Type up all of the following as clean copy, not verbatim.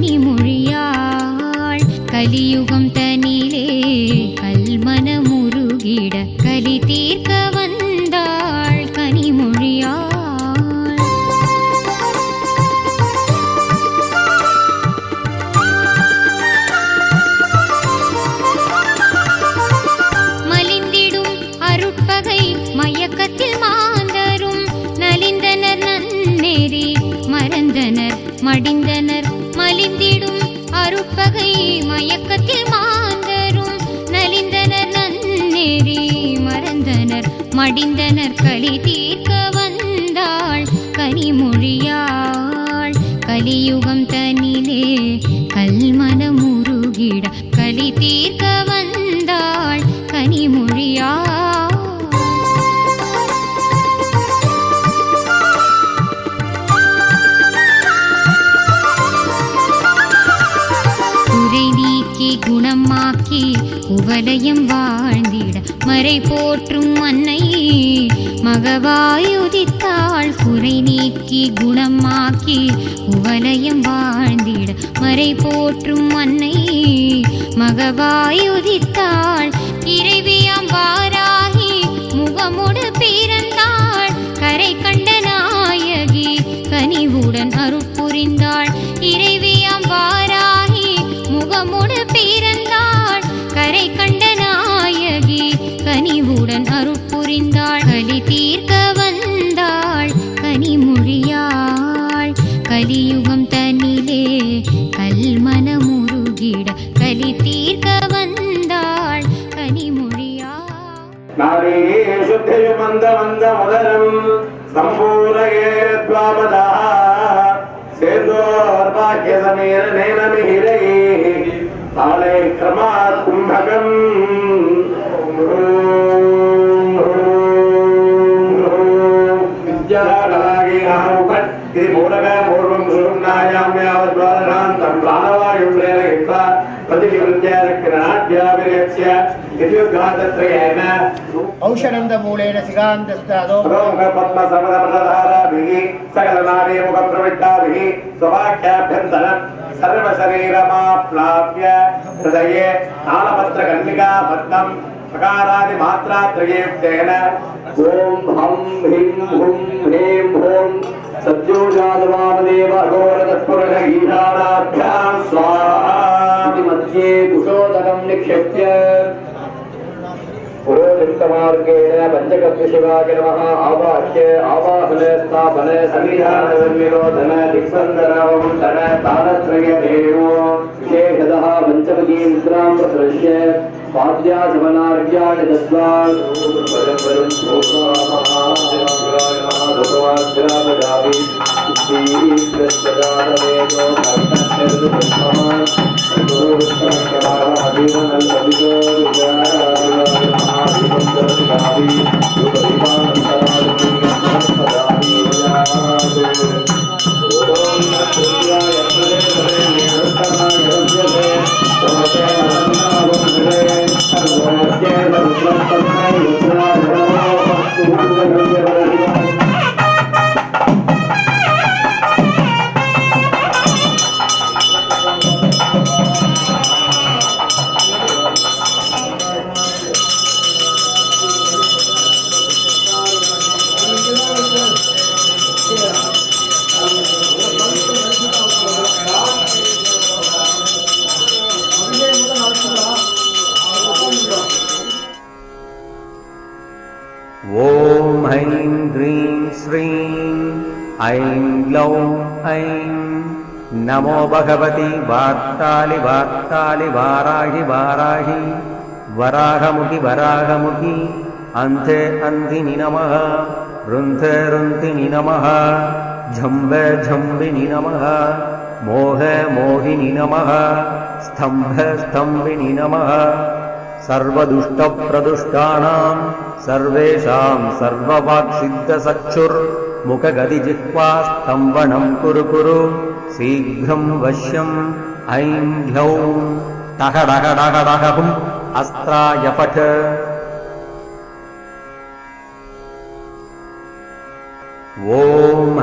கனிமொழியாள் கலியுகம் தனிலே கல்மனமுருகிட கலி தீர்க்க வந்தாள் கனிமொழியாள். மலிந்திடும் அருட்பகை மயக்கத்தில் மாந்தரும் நலிந்தனர் நன்னேறி மறந்தனர் மடிந்தனர். மலிந்திடும் அருட்பகை மயக்கத்தில் மாந்தரும் நலிந்தனர் நன்னேறி மறந்தனர் மடிந்தனர். கலி தீர்க்க வந்தாள் கனிமொழியாள் கலியுகம் தனிலே கல்மனமுருகிட கலி தீர்க்க வந்தாள் கனிமொழியாள். குறை நீக்கி குணமாக்கி குவலயம் வாழ்ந்திட மறை போற்றும் அன்னை மகவாயுதித்தாள். குறை நீக்கி குணமாக்கி குவலயம் வாழ்ந்திட மறை போற்றும் அன்னை மகவாயுதித்தாள். இறைவியாம் வாராகி முகமுடு பிறந்தாள் கரை கண்ட நாயகி கனிவுடன் அருட்புரிந்தாள். இறைவியாம் வாராகி முகமுடு பிறந்தாள் கரை கண்ட நாயகி கனிவுடன் அருட்புரிந்தாள். கலி தீர்க்க வந்தாள் கனிமொழியாள் கலியுகம் தனிலே கல்மனமுருகிட கலி தீர்க்க வந்தாள் கனிமொழியாள். நாரே சுத்தேயு மந்த மந்த மதரம் சம்பூரயே த்வாமதா சேதோர் பாக்ய சமீர நேனமிஹிரை தாளே க்ரமாத் கும்பகம் வித்யாகலாகி ஆமுகட் இது மூலக பூர்வம் சுரும்னாயாம் யாவத்வாதனாந்தம் பிராணவாயும் பிரேரயித்வா प्रतिविवृत्यारक्तनाट्याभिरक्ष्य इत्युद्घातत्रयेन औषधंद मूलेन सिगान्तस्तादो पद्मसमदमलधाराभिः सकलनाडीमुखप्रविष्टाभिः स्ववाक्याभ्यन्तरम् सर्वशरीरमाप्लाव्य हृदये नालपत्रकर्णिका पद्मम् सकारादिमात्रात्रयेन ॐ हं ह्रीं हुं ह्रीं हुं सद्योजातवामदेव अघोरतत्पुरुष ईशानाभ्यां स्वाहा मध्ये कुशोदकं निक्षिप्य पुरोहितमार्गेण पञ्चकव्यशिवाय नमः आवाह्य आवाहन स्थापन सन्निधान विरोधन दिक्सन्दनवन्दन तालत्रयदेवो विशेषतः पञ्चमकी मुद्रां प्रदर्श्य पाद्याचमनार्घ्याणि दत्त्वा ॐ ऐं ह्रीं श्रीं ऐं ग्लौं ऐं नमो भगवति वार्तालि वार्तालि वाराहि वाराहि वराहमुखि वराहमुखि अन्ते अन्धिनि नमः रुन्धे रुन्धिनि नमः झम्बे झम्बिनि नमः मोहे मोहिनि नमः स्तम्भे स्तम्भिनि नमः सर्वदुष्टप्रदुष्टानां सर्वेषां सर्ववाक्सिद्धसक्षुर्मुखगदिजिह्वास्तम्भनं कुरु कुरु शीघ्रं वश्यम् ऐं ह्लौं टहडहडहडहुम् अस्त्राय पठ ॐ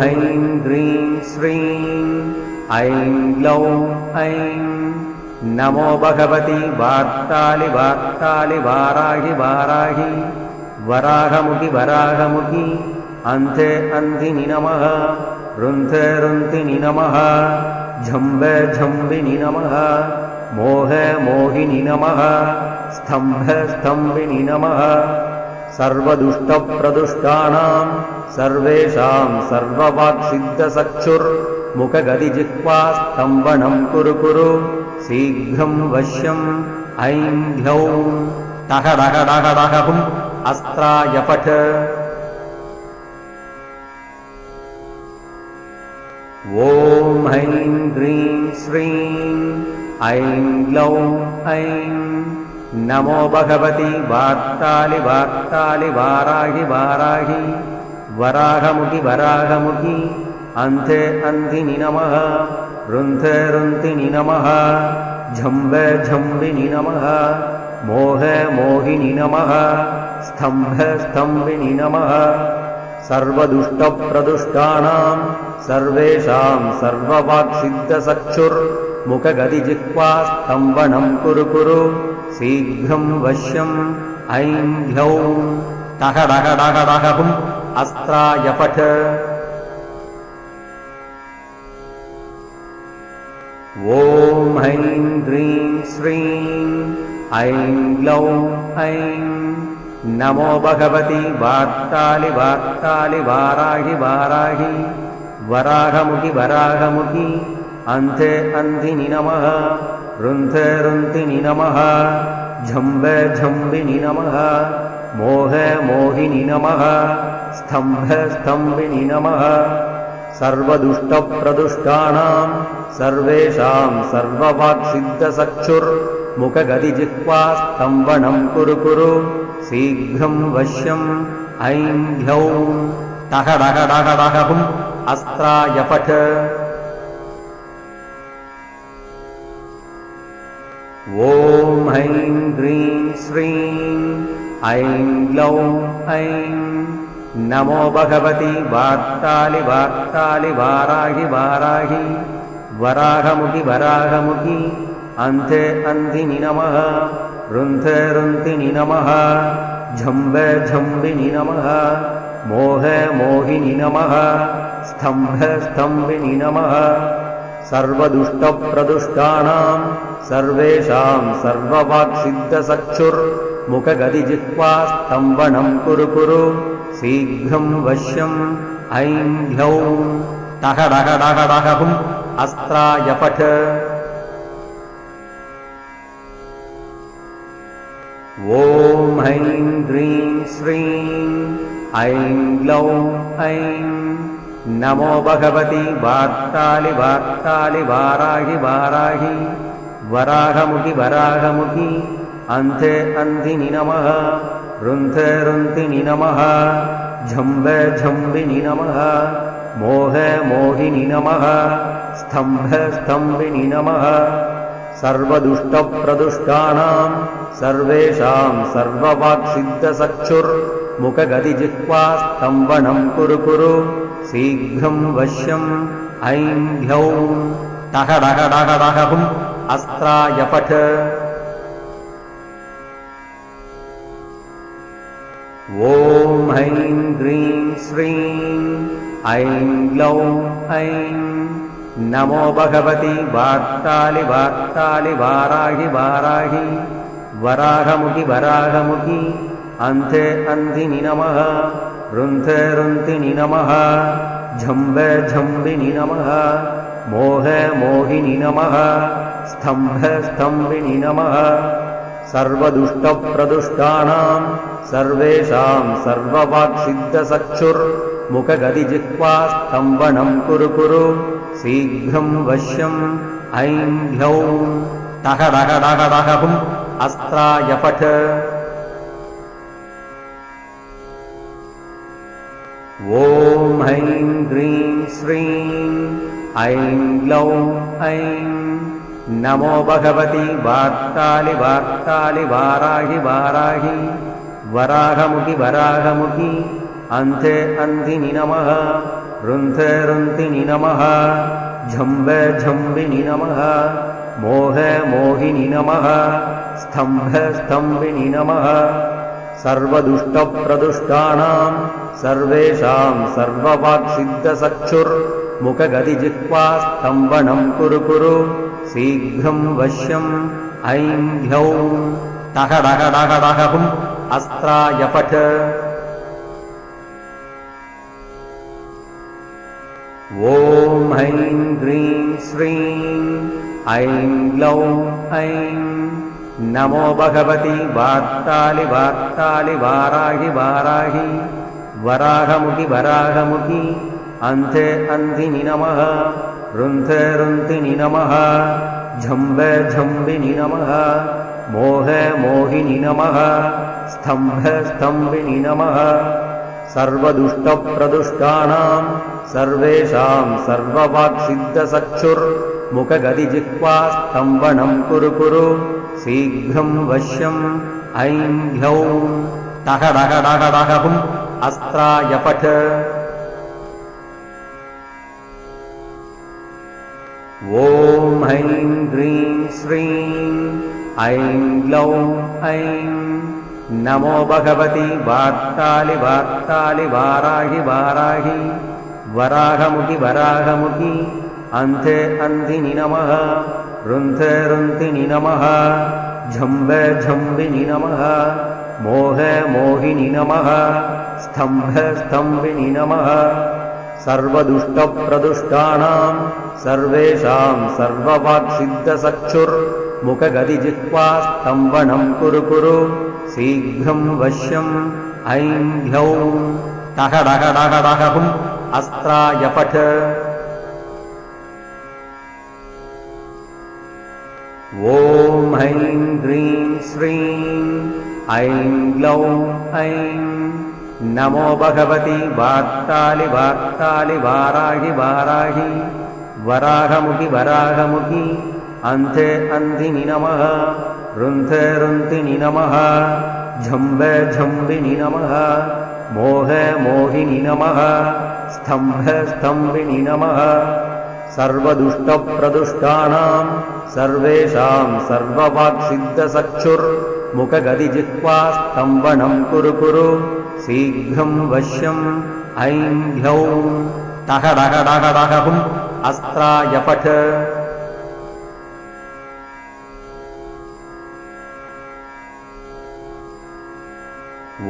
ऐं ह्रीं श्रीं ऐं ग्लौं ऐं नमो भगवति वार्तालि वार्तालि वाराहि वाराहि वराहमुखि वराहमुखि अन्ते अन्धिनि नमः रुन्धे रुन्धिनि नमः झम्बे झम्बिनि नमः मोहे मोहिनि नमः स्तम्भे स्तम्भिनि नमः सर्वदुष्टप्रदुष्टानां सर्वेषां सर्ववाक्सिद्धचक्षुर्मुखगदिजिह्वा स्तम्भनं कुरु कुरु शीघ्रं वश्यम् ऐं ह्यौं टः डः डः डः हुम् अस्त्राय पठ ॐ ऐं ह्रीं श्रीं ऐं ग्लौं ऐं नमो भगवति वार्तालि वार्तालि वाराहि वाराहि वराहमुखि वराहमुखि अन्ते अन्धिनि नमः रुन्धे रुन्धिनि नमः झम्बे झम्बिनि नमः मोहे मोहिनि नमः स्तम्भे स्तम्भिनि नमः सर्वदुष्टप्रदुष्टानां सर्वेषां सर्ववाक्सिद्धचक्षुर्मुखगदिजिह्वा स्तम्भनं कुरु कुरु शीघ्रं वश्यम् ऐं ह्यौं टः डः डः डः हुम् अस्त्राय पठ ॐ ऐं ह्रीं श्रीं ऐं ग्लौं ऐं नमो भगवति वार्तालि वार्तालि वाराहि वाराहि वराहमुखि वराहमुखि अन्ते अन्धिनि नमः रुन्धे रुन्धिनि नमः झम्बे झम्बिनि नमः मोहे मोहिनि नमः स्तम्भे स्तम्भिनि नमः सर्वदुष्टप्रदुष्टानां सर्वेषां सर्ववाक्सिद्धचक्षुर्मुखगदिजिह्वा स्तम्भनं कुरु कुरु शीघ्रं वश्यम् ऐं ह्यौं टः डः डः डः हुम् अस्त्राय पठ ॐ ऐं ह्रीं श्रीं ऐं ग्लौं ऐं नमो भगवति वार्तालि वार्तालि वाराहि वाराहि वराहमुखि वराहमुखि अन्ते अन्धिनि नमः रुन्धे रुन्धिनि नमः झम्बे झम्बिनि नमः मोहे मोहिनि नमः स्तम्भे स्तम्भिनि नमः सर्वदुष्टप्रदुष्टानां सर्वेषां सर्ववाक्सिद्धचक्षुर्मुखगदिजिह्वा स्तम्भनं कुरु कुरु शीघ्रं वश्यम् ऐं ह्यौं टः डः डः डः हुम् अस्त्राय पठ ॐ ऐं ह्रीं श्रीं ऐं ग्लौं ऐं नमो भगवति वार्तालि वार्तालि वाराहि वाराहि वराहमुखि वराहमुखि अन्ते अन्धिनि नमः रुन्धे रुन्धिनि नमः झम्बे झम्बिनि नमः मोहे मोहिनि नमः स्तम्भे स्तम्भिनि नमः सर्वदुष्टप्रदुष्टानां सर्वेषां सर्ववाक्सिद्धचक्षुर्मुखगदिजिह्वा स्तम्भनं कुरु कुरु शीघ्रं वश्यम् ऐं ह्यौं टः डः डः डः हुम् अस्त्राय पठ ॐ ऐं ह्रीं श्रीं ऐं ग्लौं ऐं नमो भगवति वार्तालि वार्तालि वाराहि वाराहि वराहमुखि वराहमुखि अन्ते अन्धिनि नमः रुन्धे रुन्धिनि नमः झम्बे झम्बिनि नमः मोहे मोहिनि नमः स्तम्भे स्तम्भिनि नमः सर्वदुष्टप्रदुष्टानां सर्वेषां सर्ववाक्सिद्धचक्षुर्मुखगदिजिह्वा स्तम्भनं कुरु कुरु शीघ्रं वश्यम् ऐं ह्यौं टः डः डः डः हुम् अस्त्राय पठ ॐ ऐं ह्रीं श्रीं ऐं ग्लौं ऐं नमो भगवति वार्तालि वार्तालि वाराहि वाराहि वराहमुखि वराहमुखि अन्ते अन्धिनि नमः रुन्धे रुन्धिनि नमः झम्ब झम्बिनि नमः मोह मोहिनि नमः स्तम्भ स्तम्भिनि नमः सर्वदुष्टप्रदुष्टानां सर्वेषां सर्ववाक्सिद्धचक्षुर्मुखगदिजिह्वा स्तम्भनं कुरु कुरु शीघ्रं वश्यम् ऐं ह्यौं टहडहडहडहुम् अस्त्राय पठ ॐ ऐं ह्रीं श्रीं ऐं ग्लौं ऐं नमो भगवति वार्तालि वार्तालि वाराहि वाराहि वराहमुखि वराहमुखि अन्ते अन्धिनि नमः रुन्धे रुन्धिनि नमः झम्ब झम्बिनि नमः मोह मोहिनि नमः स्तम्भ स्तम्भिनि नमः सर्वदुष्टप्रदुष्टानां सर्वेषां सर्ववाक्सिद्धचक्षुर्मुखगदिजिह्वा स्तम्भनं कुरु कुरु शीघ्रं वश्यम् ऐं ह्यौं टहडहडहडहुम् अस्त्राय पठ ॐ ऐं ह्रीं श्रीं ऐं ग्लौं ऐं नमो भगवति वार्तालि वार्तालि वाराहि वाराहि वराहमुखि वराहमुखि अन्ते अन्धिनि नमः रुन्धे रुन्धिनि नमः झम्ब झम्बिनि नमः मोह मोहिनि नमः स्तम्भ स्तम्भिनि नमः सर्वदुष्टप्रदुष्टानां सर्वेषां सर्ववाक्सिद्धचक्षुर्मुखगदिजिह्वा स्तम्भनं कुरु कुरु शीघ्रं वश्यम् ऐं ह्यौं टहडहडहडहुम् अस्त्राय पठ ॐ ऐं ह्रीं श्रीं ऐं ग्लौं ऐं नमो भगवति वार्तालि वार्तालि वाराहि वाराहि वराहमुखि वराहमुखि अन्ते अन्धिनि नमः रुन्धे रुन्धिनि नमः झम्ब झम्बिनि नमः मोह मोहिनि नमः स्तम्भ स्तम्भिनि नमः सर्वदुष्टप्रदुष्टानां सर्वेषां सर्ववाक्सिद्धचक्षुर्मुखगदिजिह्वा स्तम्भनं कुरु कुरु शीघ्रं वश्यम् ऐं ह्यौं टहडहडहडहुम् अस्त्राय पठ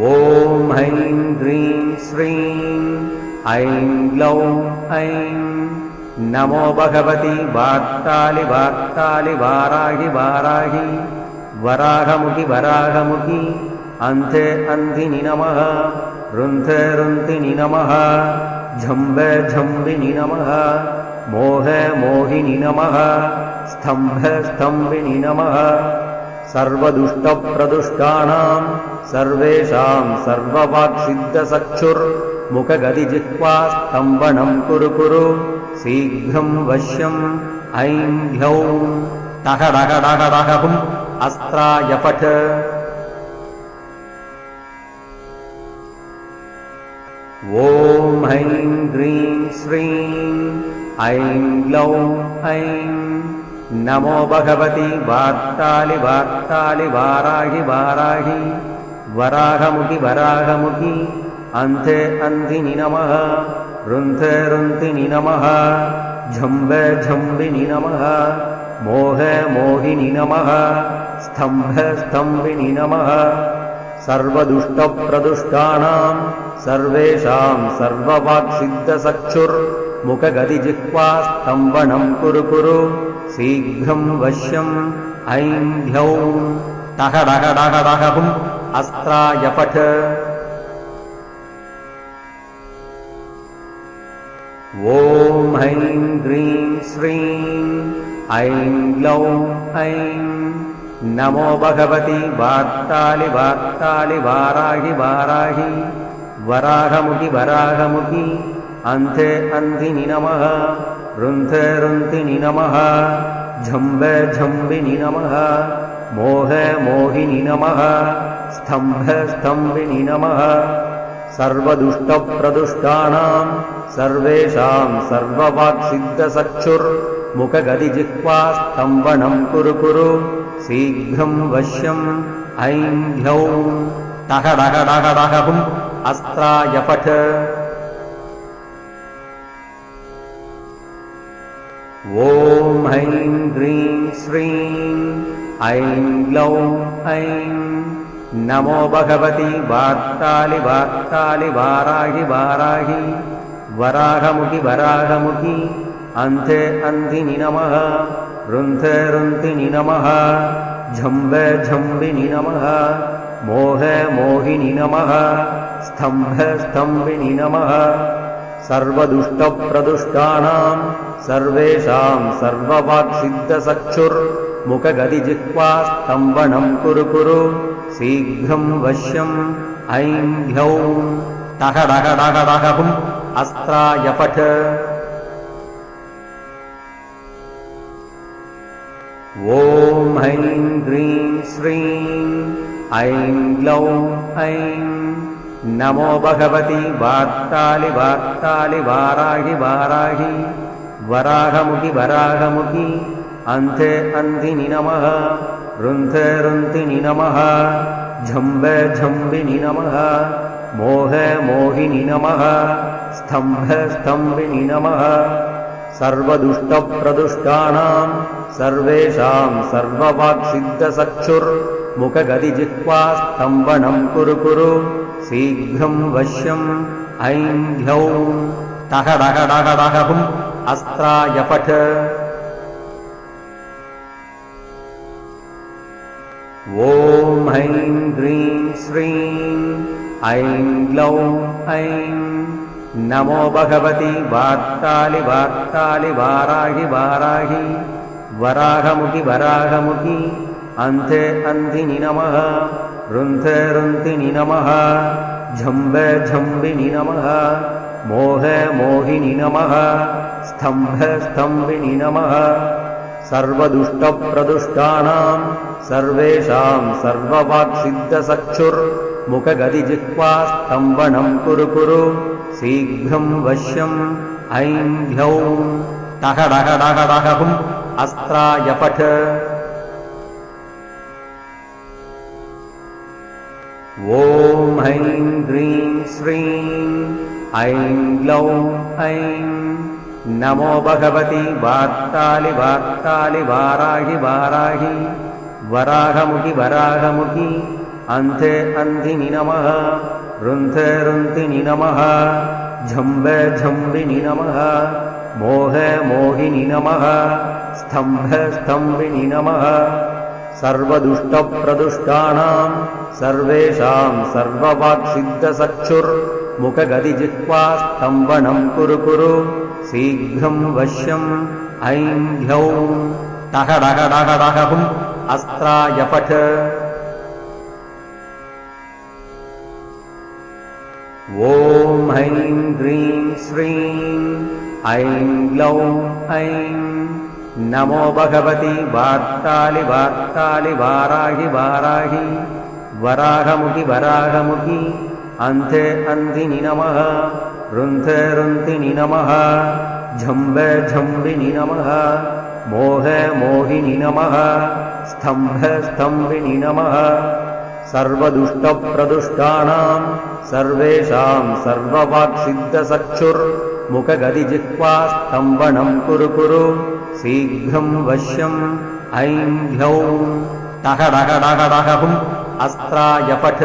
ॐ ऐं ह्रीं श्रीं ऐं ग्लौं ऐं नमो भगवति वार्तालि वार्तालि वाराहि वाराहि वराहमुखि वराहमुखि अन्ते अन्धिनि नमः रुन्धे रुन्धिनि नमः झम्ब झम्बिनि नमः मोह मोहिनि नमः स्तम्भ स्तम्भिनि नमः सर्वदुष्टप्रदुष्टानां सर्वेषां सर्ववाक्सिद्धचक्षुर्मुखगदिजिह्वा स्तम्भनं कुरु कुरु शीघ्रं वश्यम् ऐं ह्यौं टहडहडहडहुम् अस्त्राय पठ ॐ ऐं ह्रीं श्रीं ऐं ग्लौं ऐं नमो भगवति वार्तालि वार्तालि वाराहि वाराहि वराहमुखि वराहमुखि अन्ते अन्धिनि नमः रुन्धे रुन्धिनि नमः झम्ब झम्बिनि नमः मोह मोहिनि नमः स्तम्भ स्तम्भिनि नमः सर्वदुष्टप्रदुष्टानां सर्वेषां सर्ववाक्सिद्धचक्षुर्मुखगदिजिह्वा स्तम्भनं कुरु कुरु शीघ्रं वश्यम् ऐं ह्यौं टहडहडहडहुम् अस्त्राय पठ ॐ ऐं ह्रीं श्रीं ऐं ग्लौं ऐं नमो भगवति वार्तालि वार्तालि वाराहि वाराहि वराहमुखि वराहमुखि अन्ते अन्धिनि नमः रुन्धे रुन्धिनि नमः झम्ब झम्बिनि नमः मोह मोहिनि नमः स्तम्भ स्तम्भिनि नमः सर्वदुष्टप्रदुष्टानां सर्वेषां सर्ववाक्सिद्धचक्षुर्मुखगदिजिह्वास्तम्भनं कुरु कुरु शीघ्रं वश्यम् ऐं ह्लौं टः डः डः डः हुम् अस्त्राय पठ ॐ ऐं ह्रीं श्रीं ऐं ग्लौं ऐं नमो भगवति वार्तालि वार्तालि वाराहि वाराहि वराहमुखि वराहमुखि अन्ते अन्धिनि नमः रुन्धे रुन्धिनि नमः झम्बे झम्बिनि नमः मोहे मोहिनि नमः स्तम्भे स्तम्भिनि नमः सर्वदुष्टप्रदुष्टानां सर्वेषां सर्ववाक्सिद्धचक्षुर्मुखगदिजिह्वास्तम्भनं कुरु कुरु शीघ्रं वश्यम् ऐं ह्लौं टः डः डः डः हुम् अस्त्राय पठ ॐ ऐं ह्रीं श्रीं ऐं ग्लौं ऐं नमो भगवति वार्तालि वार्तालि वाराहि वाराहि वराहमुखि वराहमुखि अन्ते अन्धिनि नमः रुन्धे रुन्धिनि नमः झम्बे झम्बिनि नमः मोहे मोहिनि नमः स्तम्भे स्तम्भिनि नमः सर्वदुष्टप्रदुष्टानां सर्वेषां सर्ववाक्सिद्धचक्षुर्मुखगदिजिह्वास्तम्भनं कुरु कुरु शीघ्रं वश्यम् ऐं ह्लौं टः डः डः डः हुम् अस्त्राय पठ ॐ ऐं ह्रीं श्रीं ऐं ग्लौं ऐं नमो भगवति वार्तालि वार्तालि वाराहि वाराहि वराहमुखि वराहमुखि अन्ते अन्धिनि नमः रुन्धे रुन्धिनि नमः झम्बे झम्बिनि नमः मोहे मोहिनि नमः स्तम्भे स्तम्भिनि नमः सर्वदुष्टप्रदुष्टानां सर्वेषां सर्ववाक्सिद्धचक्षुर्मुखगदिजिह्वास्तम्भनं कुरु कुरु शीघ्रं वश्यम् ऐं ह्लौं टः डः डः डः हुम् अस्त्राय पठ ॐ ऐं ह्रीं श्रीं ऐं ग्लौं ऐं नमो भगवति वार्तालि वार्तालि वाराहि वाराहि वराहमुखि वराहमुखि अन्ते अन्धिनि नमः रुन्धे रुन्धिनि नमः झम्बे झम्बिनि नमः मोहे मोहिनि नमः स्तम्भे स्तम्भिनि नमः सर्वदुष्टप्रदुष्टानां सर्वेषां सर्ववाक्सिद्धचक्षुर्मुखगदिजिह्वास्तम्भनं कुरु कुरु शीघ्रं वश्यम् ऐं ह्लौं टः डः डः डः हुम् अस्त्राय पठ ॐ ऐं ह्रीं श्रीं ऐं ग्लौं ऐं नमो भगवति वार्तालि वार्तालि वाराहि वाराहि वराहमुखि वराहमुखि अन्ते अन्धिनि नमः रुन्धे रुन्धिनि नमः झम्बे झम्बिनि नमः मोहे मोहिनि नमः स्तम्भे स्तम्भिनि नमः सर्वदुष्टप्रदुष्टानां सर्वेषां सर्ववाक्सिद्धचक्षुर्मुखगदिजिह्वास्तम्भनं कुरु कुरु शीघ्रं वश्यम् ऐं ह्लौं टः डः डः डः हुम् अस्त्राय पठ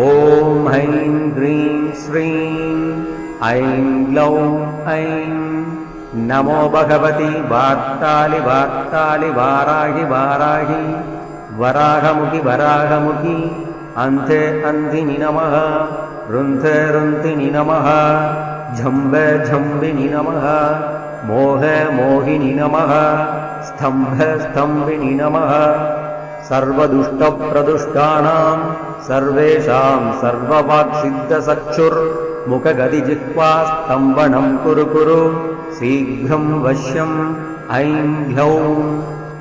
ॐ ऐं ह्रीं श्रीं ऐं ग्लौं ऐं नमो भगवति वार्तालि वार्तालि वाराहि वाराहि वराहमुखि वराहमुखि अन्ते अन्धिनि नमः रुन्धे रुन्धिनि नमः झम्बे झम्बिनि नमः मोहे मोहिनि नमः स्तम्भे स्तम्भिनि नमः सर्वदुष्टप्रदुष्टानां सर्वेषां सर्ववाक्सिद्धचक्षुर्मुखगदिजिह्वास्तम्भनं कुरु कुरु शीघ्रं वश्यम् ऐं ह्लौं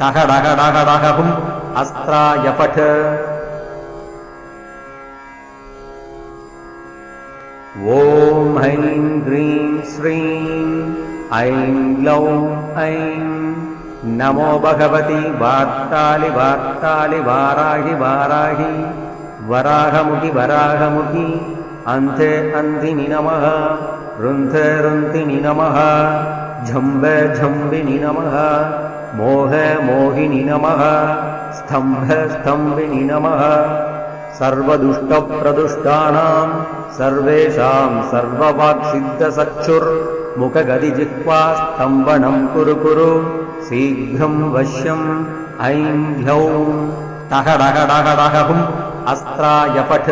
टः डः डः डः हुम् अस्त्राय पठ ॐ ऐं ह्रीं श्रीं ऐं ग्लौं ऐं नमो भगवति वार्तालि वार्तालि वाराहि वाराहि वराहमुखि वराहमुखि अन्ते अन्तिनि नमः रुन्थे रुन्तिनि नमः झम्बे झम्बिनि नमः मोहे मोहिनि नमः स्तम्भे स्तम्भिनि नमः सर्वदुष्टप्रदुष्टानां सर्वेषां सर्ववाक्सिद्धसक्षुर्मुखगदिजिह्वा स्तम्भनं कुरु कुरु शीघ्रं वश्यम् ऐं ह्लौं टहडहडहडहुम् अस्त्राय पठ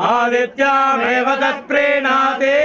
आदित्यामेव तत्प्रीणाति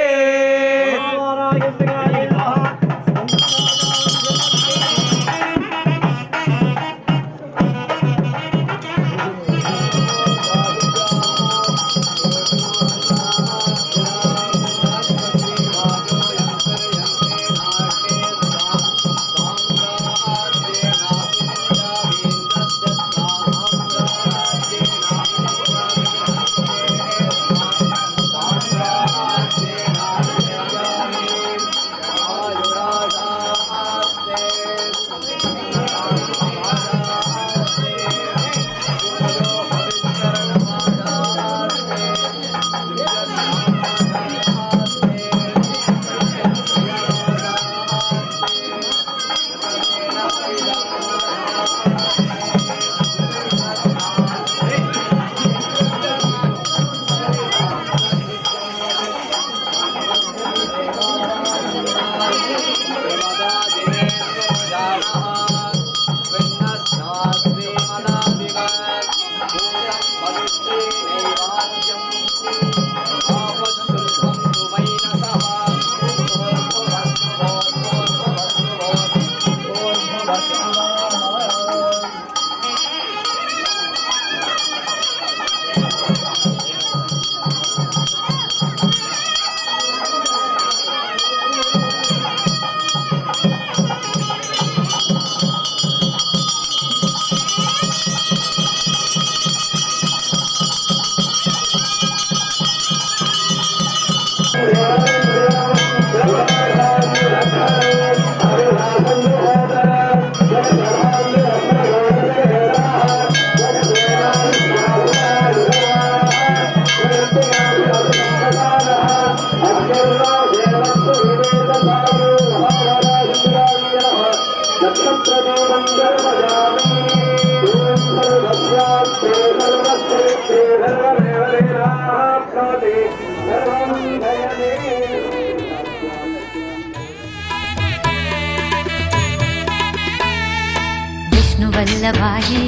வல்லபாயே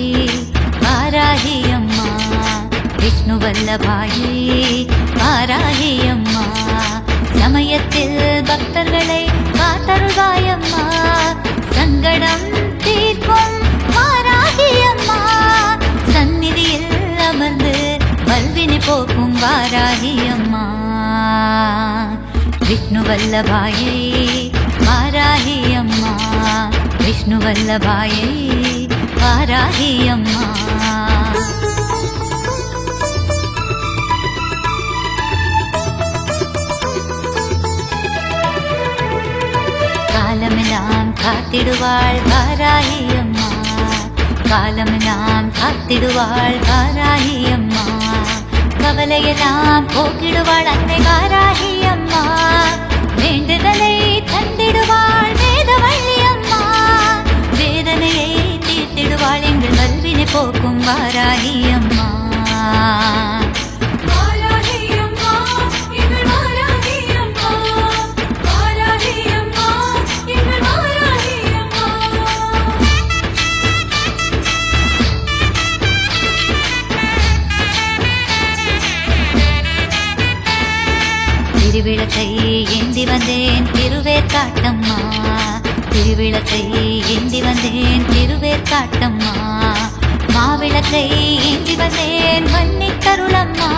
வாராகி அம்மா, விஷ்ணு வல்லபாயே வாராகி அம்மா, சமயத்தில் பக்தர்களை காத்தருள்வாயம்மா, சங்கடம் தீர்க்கும் வாராகி அம்மா, சந்நிதியில் அமர்ந்து வல்வினை போக்கும் வாராகி அம்மா, விஷ்ணு வல்லபாயே வாராகி அம்மா, விஷ்ணு வல்லபாயே வாராகி அம்மா. காலமெல்லாம் காத்திடுவாள் வாராகி அம்மா, காலமெல்லாம் காத்திடுவாள் வாராகி அம்மா, கவலையெல்லாம் போக்கிடுவாள் அன்னை வாராகி அம்மா, வேண்டுதலை தந்திடுவாள் வேதவள்ளி அம்மா, வேதனையை தீர்த்திடுவாள் எங்கள் வல்வினை போக்கும் வாராகி அம்மா. திருவிளக்கை ஏந்தி வந்தேன் திருவேற்காட்டம்மா, திருவிளக்கை ஏந்தி வந்தேன் திருவேற்காட்டம்மா, மாவிளக்கை ஏந்தி வந்தேன் மன்னித்தருளம்மா,